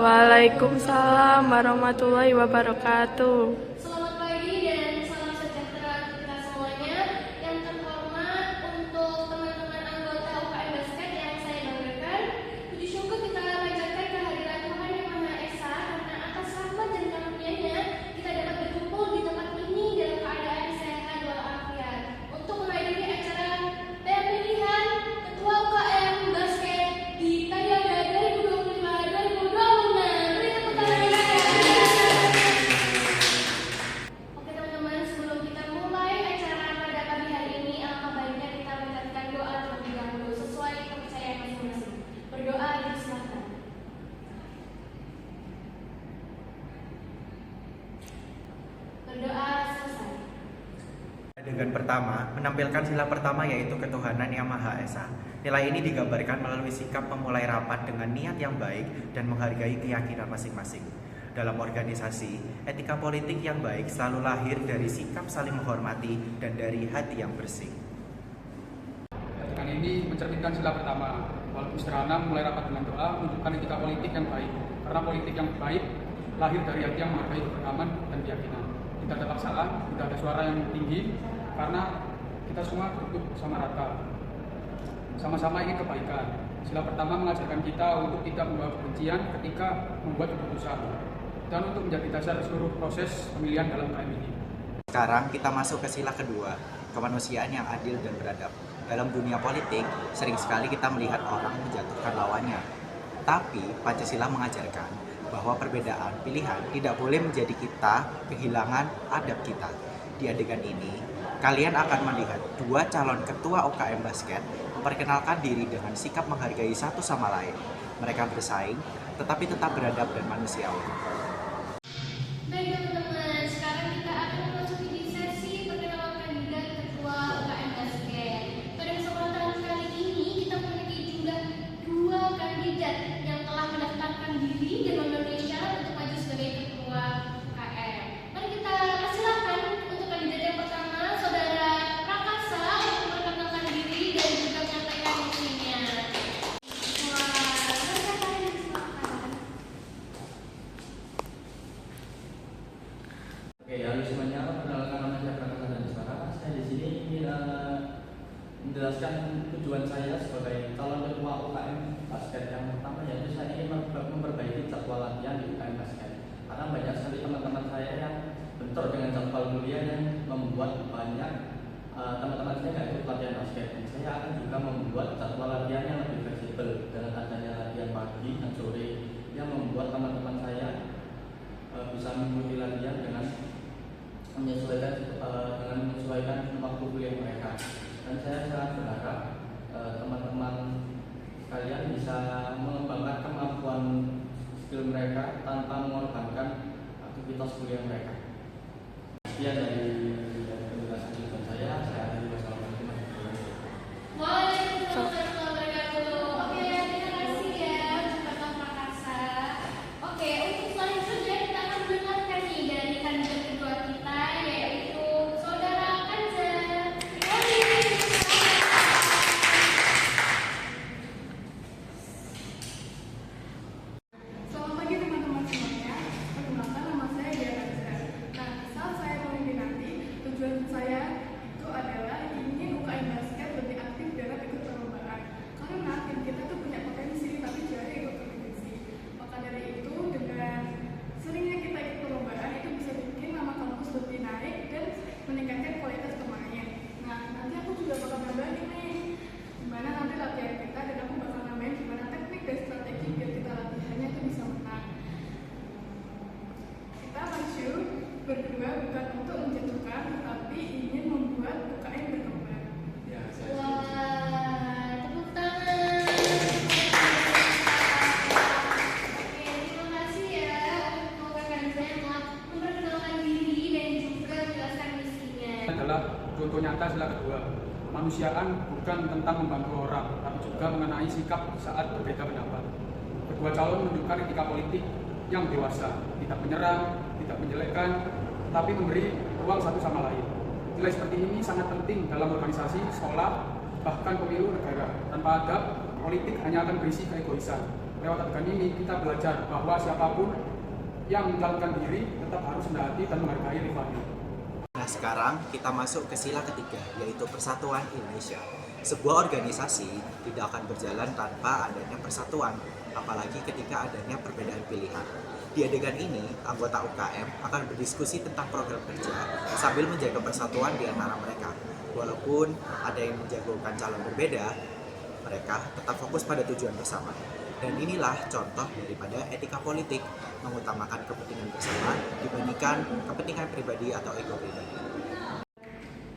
Waalaikumsalam warahmatullahi wabarakatuh. Selamat pagi dan salam sejahtera kita semuanya. Yang terhormat untuk teman-teman anggota UKM Basket yang saya banggakan, puji syukur kita panjatkan kehadiran Tuhan Yang Maha Esa karena atas rahmat dan karunia-Nya kita dapat berkumpul di tempat ini dalam keadaan sehat walafiat untuk menghadiri acara pemilihan Ketua UKM Basket di periode 2025-2026. Beri tepuk tangan yang meriah. Oke teman-teman, sebelum kita mulai acara pada pagi hari ini, alangkah baiknya kita meningkatkan doa terlebih dahulu sesuai kepercayaan masing-masing. Berdoa disilahkan. Berdoa selesai. Adegan pertama menampilkan sila pertama yaitu ketuhanan Yang Maha Esa. Nilai ini digambarkan melalui sikap memulai rapat dengan niat yang baik dan menghargai keyakinan masing-masing. Dalam organisasi, etika politik yang baik selalu lahir dari sikap saling menghormati dan dari hati yang bersih. Adegan ini mencerminkan sila pertama. Walaupun sederhana, mulai rapat dengan doa menunjukkan etika politik yang baik. Karena politik yang baik lahir dari hati yang menghargai keberagaman dan keyakinan. Tidak ada paksaan, tidak ada suara yang tinggi, karena kita semua duduk sama rata. Sama-sama ingin kebaikan. Sila pertama mengajarkan kita untuk tidak membawa kebencian ketika membuat keputusan dan untuk menjadi dasar seluruh proses pemilihan dalam UKM ini. Sekarang kita masuk ke sila kedua, kemanusiaan yang adil dan beradab. Dalam dunia politik, sering sekali kita melihat orang menjatuhkan lawannya. Tapi Pancasila mengajarkan bahwa perbedaan pilihan tidak boleh menjadi kita kehilangan adab kita. Di adegan ini, kalian akan melihat dua calon ketua UKM Basket memperkenalkan diri dengan sikap menghargai satu sama lain. Mereka bersaing, tetapi tetap beradab dan manusiawi. Baik teman-teman, sekarang kita akan memasuki di sesi perkenalan kandidat Ketua UKM Basket. Pada kesempatan kali ini kita memiliki jumlah 2 kandidat yang telah mendaftarkan diri dan mengambil syarat untuk maju sebagai Ketua UKM. Mari kita persilakan untuk kandidat yang pertama, Saudara Prakasa, untuk memperkenalkan diri dan juga menyampaikan misinya. Wah, silakan disilakan. Oke, halo semuanya. Perkenalkan nama saya Prakasa Danuswara. Saya di sini ingin menjelaskan tujuan saya sebagai calon ketua UKM Basket. Yang pertama yaitu saya ingin memperbaiki jadwal latihan di UKM Basket. Karena banyak sekali teman-teman saya yang bentrok dengan jadwal kuliah yang membuat banyak teman-teman saya nggak ikut latihan basket. Dan saya akan juga membuat jadwal latihan yang lebih fleksibel dengan adanya latihan pagi dan sore yang membuat teman-teman saya bisa mengikuti latihan dengan menyesuaikan waktu kuliah mereka. Dan saya sangat berharap teman-teman kalian bisa mengembangkan kemampuan skill mereka tanpa mengorbankan aktivitas kuliah mereka. Sekian dari penjelasan saya akhiri. Wassalamualaikum warahmatullahi wabarakatuh. Waalaikumsalam warahmatullahi wabarakatuh. Oke, terima kasih ya untuk Bapak Prakasa. Oke, untuk selanjutnya kita akan mendengarkan nih dari kandidat kedua kita yaitu Saudara Kanza. Selamat pagi teman-teman semuanya. Perkenalkan nama saya Dia Kanza. Nah, saat saya memimpin nanti, tujuan saya itu adalah ingin UKM Basket lebih aktif dalam ikut perlombaan. Karena tim kita tuh punya potensi, tapi jarang ikut kompetisi. Maka dari itu, dengan seringnya kita ikut perlombaan itu bisa bikin nama kampus lebih naik dan meningkatkan kualitas pemain. Nah, nanti aku juga bakal berbagi nih gimana nanti latihan kita dan aku bakal namain gimana teknik dan strategi biar kita latihannya itu bisa menang. Kita maju berdua bukan untuk menjatuhkan, tetapi ingin membuat UKM berkembang. Ya, Wah, tepuk tangan. Oke, terima kasih ya untuk Kak Kanza yang telah memperkenalkan diri dan juga menjelaskan misinya. Adalah contoh nyata sila kedua. Kemanusiaan bukan tentang membantu orang, tapi juga mengenai sikap saat berbeda pendapat. Kedua calon menunjukkan etika politik yang dewasa, tidak menyerang, tidak menjelekkan, tapi memberi ruang satu sama lain. Nilai seperti ini sangat penting dalam organisasi, sekolah, bahkan pemilu negara. Tanpa adab, politik hanya akan berisi keegoisan. Lewat adegan ini kita belajar bahwa siapapun yang mencalonkan diri tetap harus menaati dan menghargai rivalnya. Nah sekarang kita masuk ke sila ketiga, yaitu Persatuan Indonesia. Sebuah organisasi tidak akan berjalan tanpa adanya persatuan, apalagi ketika adanya perbedaan pilihan. Di adegan ini, anggota UKM akan berdiskusi tentang program kerja sambil menjaga persatuan di antara mereka. Walaupun ada yang menjagokan calon berbeda, mereka tetap fokus pada tujuan bersama. Dan inilah contoh daripada etika politik, mengutamakan kepentingan bersama dibandingkan kepentingan pribadi atau ego pribadi.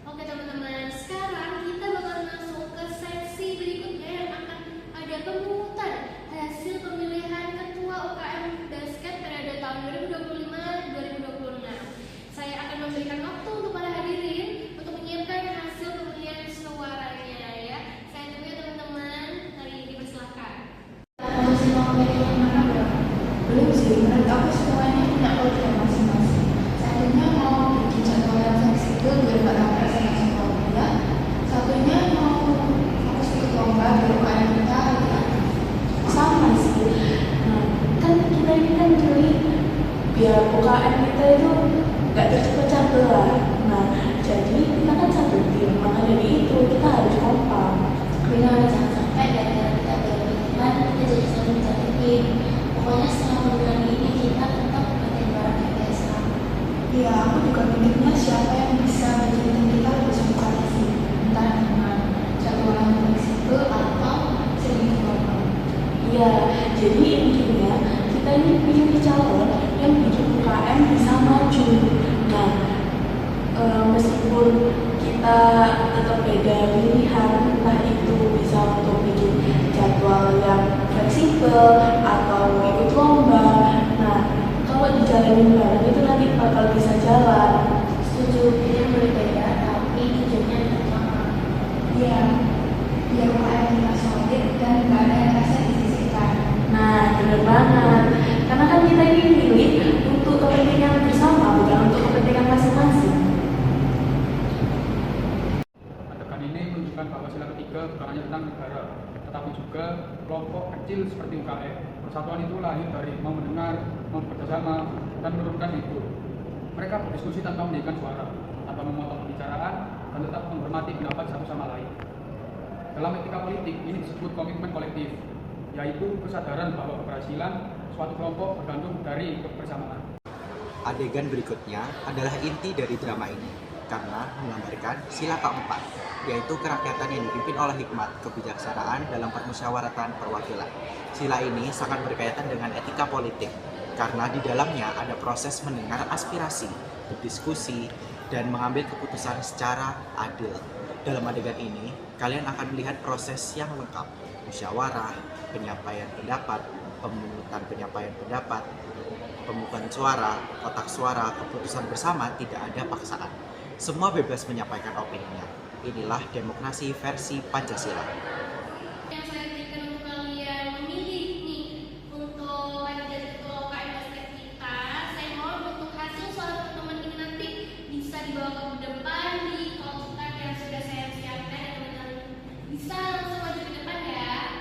Oke teman-teman, sekarang kita bakal masuk ke sesi berikutnya yang akan ada pemungutan hasil pemilihan ketua UKM Basket periode tahun 2025-2026. Saya akan memberikan waktu untuk para hadirin untuk menyiapkan hasil pemilihan suaranya ya. Saya tunggu ya teman-teman, hari ini dipersilakan. Masih mau pilih yang mana belum? Belum sih, menurut aku semuanya punya program masing-masing. Satunya mau bikin jadwal yang fleksibel biar gak capek sama sekolahnya. Satunya mau fokus ikut lomba biar UKM kita sama sih. Nah, kan kita ini kan pilih biar UKM kita itu gak terpecah belah. Nah, jadi kita kan satu tim, maka dari itu kita harus kompak. Benar, jangan sampai gara-gara kita beda pikiran kita jadi saling menjatuhin. Pokoknya selama bulan ini kita tetap bermain bareng kayak biasa. Ya, aku juga mikirnya siapa yang bisa bikin tim kita lebih simulasi. Entah dengan jadwal yang fleksibel atau sering lomba. Iya, jadi intinya kita ini pilih calon yang bikin UKM bisa maju. Nah, meskipun kita tetap beda pilihan, entah itu bisa untuk bikin jadwal yang fleksibel atau ikut lomba. Nah, kalau dijalanin bareng itu nanti bakal bisa jalan. Setuju, pilihan berbeda tapi tujuannya tetap sama. Iya, biar UKM kita solid dan gak ada yang rasa disisihkan. Nah, bener banget. Karena kan kita ini pilih untuk kepentingan bersama, bukan untuk kepentingan masing-masing. Adegan ini menunjukkan bahwa sila ketiga bukan hanya tentang negara, tetapi juga kelompok kecil seperti UKM. Persatuan itu lahir dari mau mendengar, mau bekerjasama, dan menurunkan ego. Mereka berdiskusi tanpa meninggikan suara, tanpa memotong pembicaraan, dan tetap menghormati pendapat satu sama lain. Dalam etika politik, ini disebut komitmen kolektif, yaitu kesadaran bahwa keberhasilan suatu kelompok bergantung dari kebersamaan. Adegan berikutnya adalah inti dari drama ini, karena menggambarkan sila keempat, yaitu kerakyatan yang dipimpin oleh hikmat kebijaksanaan dalam permusyawaratan perwakilan. Sila ini sangat berkaitan dengan etika politik, karena di dalamnya ada proses mendengar aspirasi, berdiskusi, dan mengambil keputusan secara adil. Dalam adegan ini, kalian akan melihat proses yang lengkap, musyawarah, penyampaian pendapat, pemungutan penyampaian pendapat, pemungutan suara, kotak suara, keputusan bersama, tidak ada paksaan. Semua bebas menyampaikan opininya. Inilah demokrasi versi Pancasila. Yang saya berikan untuk kalian memilih nih untuk kandidat ketua UKM Basket kita, saya mohon untuk hasil suara teman-teman ini nanti bisa dibawa ke depan di kotak yang sudah saya siapkan ya teman-teman. Bisa langsung maju ke depan ya.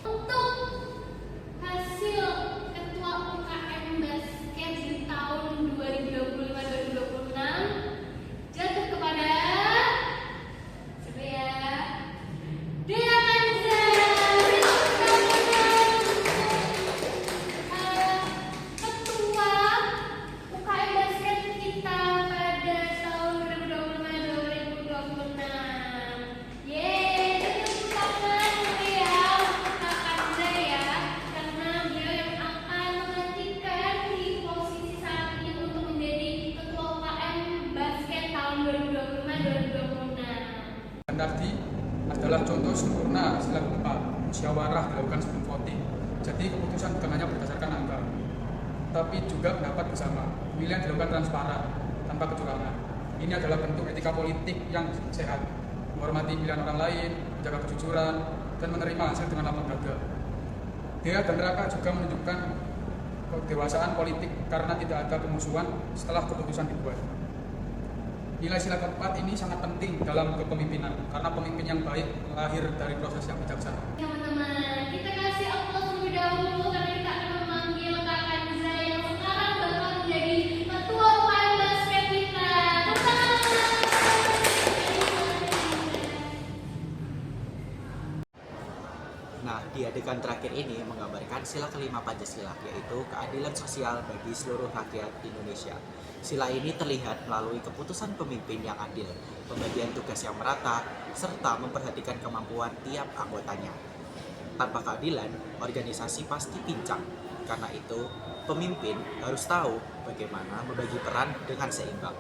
Untuk hasil ketua UKM Basket di tahun 2025-2026 jatuh kepada siapa ya? Dea Kanza. Ketua UKM Basket kita pada tahun 2025-2026. Yeay, tepuk tangan beliau Kak Kanza ya, karena beliau yang akan menggantikan di posisi saat ini untuk menjadi ketua UKM Basket tahun 2025-2026. Tadi adalah contoh sempurna sila keempat, musyawarah dilakukan sebelum voting. Jadi keputusan bukan hanya berdasarkan angka, tapi juga pendapat bersama. Pemilihan dilakukan transparan, tanpa kecurangan. Ini adalah bentuk etika politik yang sehat, menghormati pilihan orang lain, menjaga kejujuran, dan menerima hasil dengan lapang dada. Dea dan Raka juga menunjukkan kedewasaan politik karena tidak ada pemusuhan setelah keputusan dibuat. Nilai sila keempat ini sangat penting dalam kepemimpinan karena pemimpin yang baik lahir dari proses yang bijaksana. Teman-teman, kita kasih aplaus terlebih dahulu karena kita akan memanggil Kak Kanza yang sekarang bakal menjadi ketua UKM basket kita. Nah, di adegan terakhir ini menggambarkan sila kelima Pancasila, yaitu keadilan sosial bagi seluruh rakyat Indonesia. Sila ini terlihat melalui keputusan pemimpin yang adil, pembagian tugas yang merata, serta memperhatikan kemampuan tiap anggotanya. Tanpa keadilan, organisasi pasti pincang. Karena itu, pemimpin harus tahu bagaimana membagi peran dengan seimbang.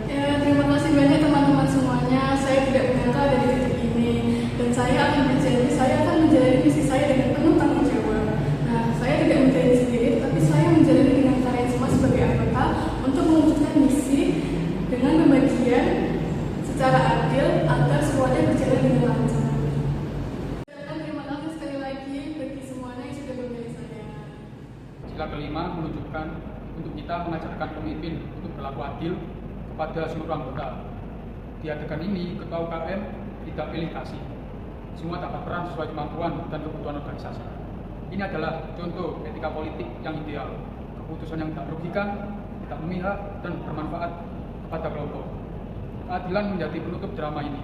Ya, terima kasih banyak teman-teman semuanya. Saya tidak menyangka ada di titik ini, dan saya akan berjanji saya akan menjalani misi saya dengan penuh tanggung jawab. Nah, saya tidak menjalani sendiri, tapi saya menjalani dengan kalian semua sebagai anggota untuk mewujudkan misi dengan pembagian secara adil agar semuanya berjalan dengan lancar. Dan terima kasih sekali lagi bagi semuanya yang sudah memilih saya. Sila kelima menunjukkan untuk kita mengajarkan pemimpin untuk berlaku adil kepada seluruh anggota. Di adegan ini, ketua UKM tidak pilih kasih. Semua dapat peran sesuai kemampuan dan kebutuhan organisasi. Ini adalah contoh etika politik yang ideal. Keputusan yang tak merugikan, tidak memihak, dan bermanfaat kepada kelompok. Keadilan menjadi penutup drama ini,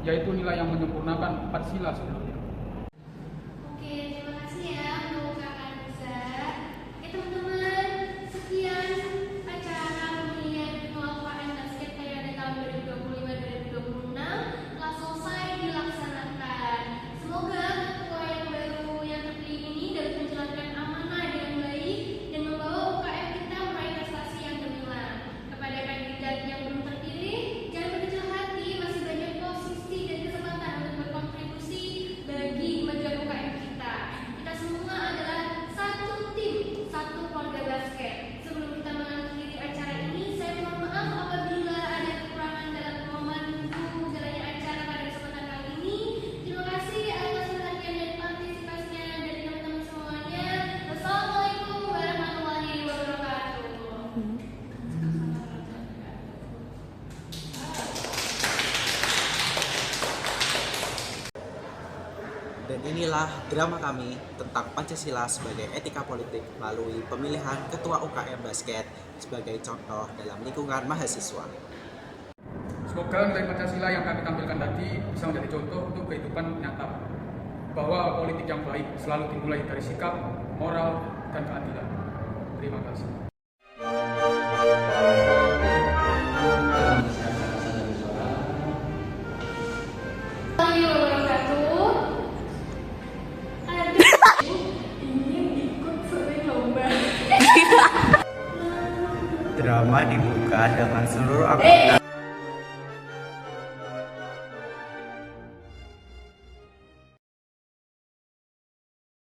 yaitu nilai yang menyempurnakan 4 sila sebelumnya. Oke, terima kasih ya untuk Kak Kanza. Teman-teman, sekian acara pemilihan ketua UKM basket periode tahun 2025-2026 telah selesai dilaksanakan. Semoga ketua yang baru yang terpilih ini dapat menjalankan amanah dengan baik dan membawa UKM kita meraih prestasi yang gemilang. Kepada kandidat yang belum terpilih, jangan berkecil hati, masih banyak posisi dan kesempatan untuk berkontribusi bagi kemajuan UKM kita. Kita semua adalah satu tim, satu keluarga basket. Sebelum kita mengakhiri acara ini, saya mohon maaf apabila ada kekurangan dalam membantu jalannya acara pada kesempatan kali ini. Terima kasih atas perhatian dan partisipasinya dari teman-teman semuanya. Wassalamualaikum warahmatullahi wabarakatuh. Dan inilah drama kami tentang Pancasila sebagai etika politik melalui pemilihan ketua UKM basket sebagai contoh dalam lingkungan mahasiswa. Semoga nilai Pancasila yang kami tampilkan tadi bisa menjadi contoh untuk kehidupan nyata, bahwa politik yang baik selalu dimulai dari sikap, moral, dan keadilan. Terima kasih. Ingin ikut sering lomba. Drama dibuka dengan seluruh anggota